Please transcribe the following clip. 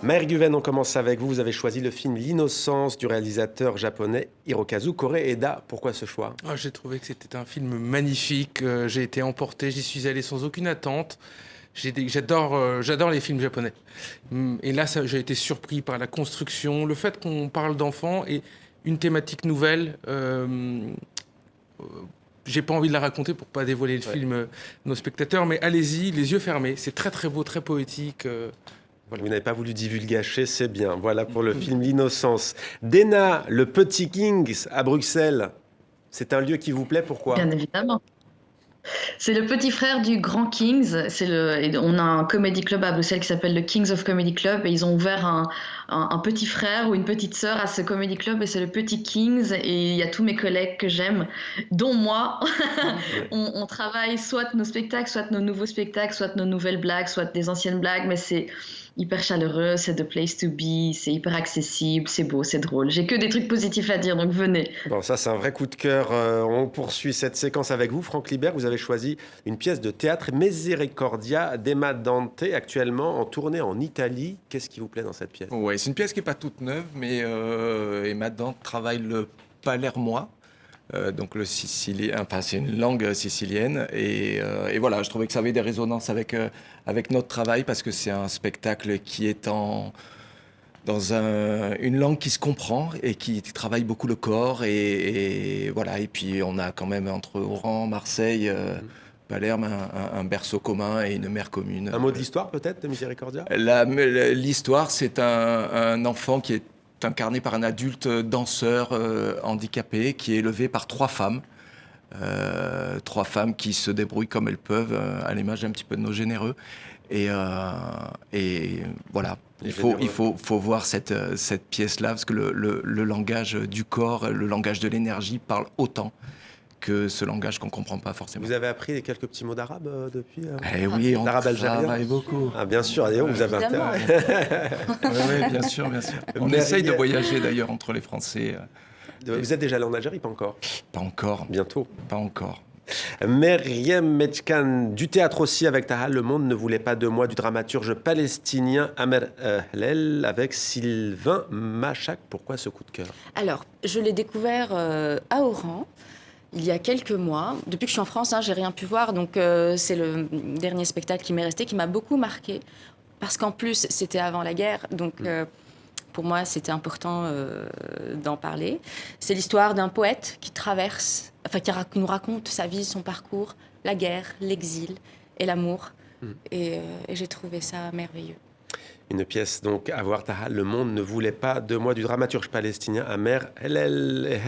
Maër Guven, on commence avec vous. Vous avez choisi le film L'Innocence du réalisateur japonais Hirokazu Koreeda. Pourquoi ce choix? J'ai trouvé que c'était un film magnifique. J'ai été emporté, j'y suis allé sans aucune attente. J'adore les films japonais. Et là, j'ai été surpris par la construction, le fait qu'on parle d'enfants et une thématique nouvelle. J'ai pas envie de la raconter pour pas dévoiler le film à nos spectateurs, mais allez-y, les yeux fermés. C'est très très beau, très poétique. Voilà. Vous n'avez pas voulu divulgacher, c'est bien. Voilà pour le film L'Innocence. Dena, le Petit Kings à Bruxelles. C'est un lieu qui vous plaît, pourquoi? Bien évidemment. C'est le petit frère du Grand Kings. On a un comedy club à Bruxelles qui s'appelle le Kings of Comedy Club et ils ont ouvert un petit frère ou une petite sœur à ce comedy club et c'est le petit Kings et il y a tous mes collègues que j'aime, dont moi. On travaille soit nos spectacles, soit nos nouveaux spectacles, soit nos nouvelles blagues, soit des anciennes blagues, mais c'est hyper chaleureux, c'est the place to be, c'est hyper accessible, c'est beau, c'est drôle. J'ai que des trucs positifs à dire, donc venez. Bon, ça, c'est un vrai coup de cœur. On poursuit cette séquence avec vous. Franck Libert, vous avez choisi une pièce de théâtre, Misericordia d'Emma Dante, actuellement en tournée en Italie. Qu'est-ce qui vous plaît dans cette pièce? Ouais, c'est une pièce qui n'est pas toute neuve, mais Emma Dante travaille le palermois. Donc le sicilien, enfin c'est une langue sicilienne et voilà, je trouvais que ça avait des résonances avec notre travail parce que c'est un spectacle qui est dans une langue qui se comprend et qui travaille beaucoup le corps et voilà, et puis on a quand même entre Oran, Marseille, Palerme un berceau commun et une mer commune. Un mot de l'histoire peut-être de Misericordia? L'histoire, c'est un enfant qui est incarné par un adulte danseur handicapé qui est élevé par trois femmes qui se débrouillent comme elles peuvent, à l'image un petit peu de nos généreux. Et voilà, il faut voir cette pièce-là, parce que le langage du corps, le langage de l'énergie parle autant que ce langage qu'on ne comprend pas forcément. Vous avez appris quelques petits mots d'arabe depuis oui, on d'arabe algérien travaille beaucoup. Ah, bien sûr, allez, vous avez intérêt. Oui, bien sûr, bien sûr. On essaye de voyager d'ailleurs entre les Français. Vous êtes déjà allé en Algérie, pas encore? Pas encore. Bientôt. Pas encore. Meriem Medjkan, du théâtre aussi avec Tahal, Le monde ne voulait pas de moi, du dramaturge palestinien Amer Hlel avec Sylvain Machak. Pourquoi ce coup de cœur? Alors, je l'ai découvert à Oran. Il y a quelques mois. Depuis que je suis en France, j'ai rien pu voir. Donc, c'est le dernier spectacle qui m'est resté, qui m'a beaucoup marqué. Parce qu'en plus, c'était avant la guerre. Donc, pour moi, c'était important d'en parler. C'est l'histoire d'un poète qui traverse, qui nous raconte sa vie, son parcours, la guerre, l'exil et l'amour. Et j'ai trouvé ça merveilleux. Une pièce donc à voir Tahal, Le monde ne voulait pas de moi, du dramaturge palestinien Amer Hlel.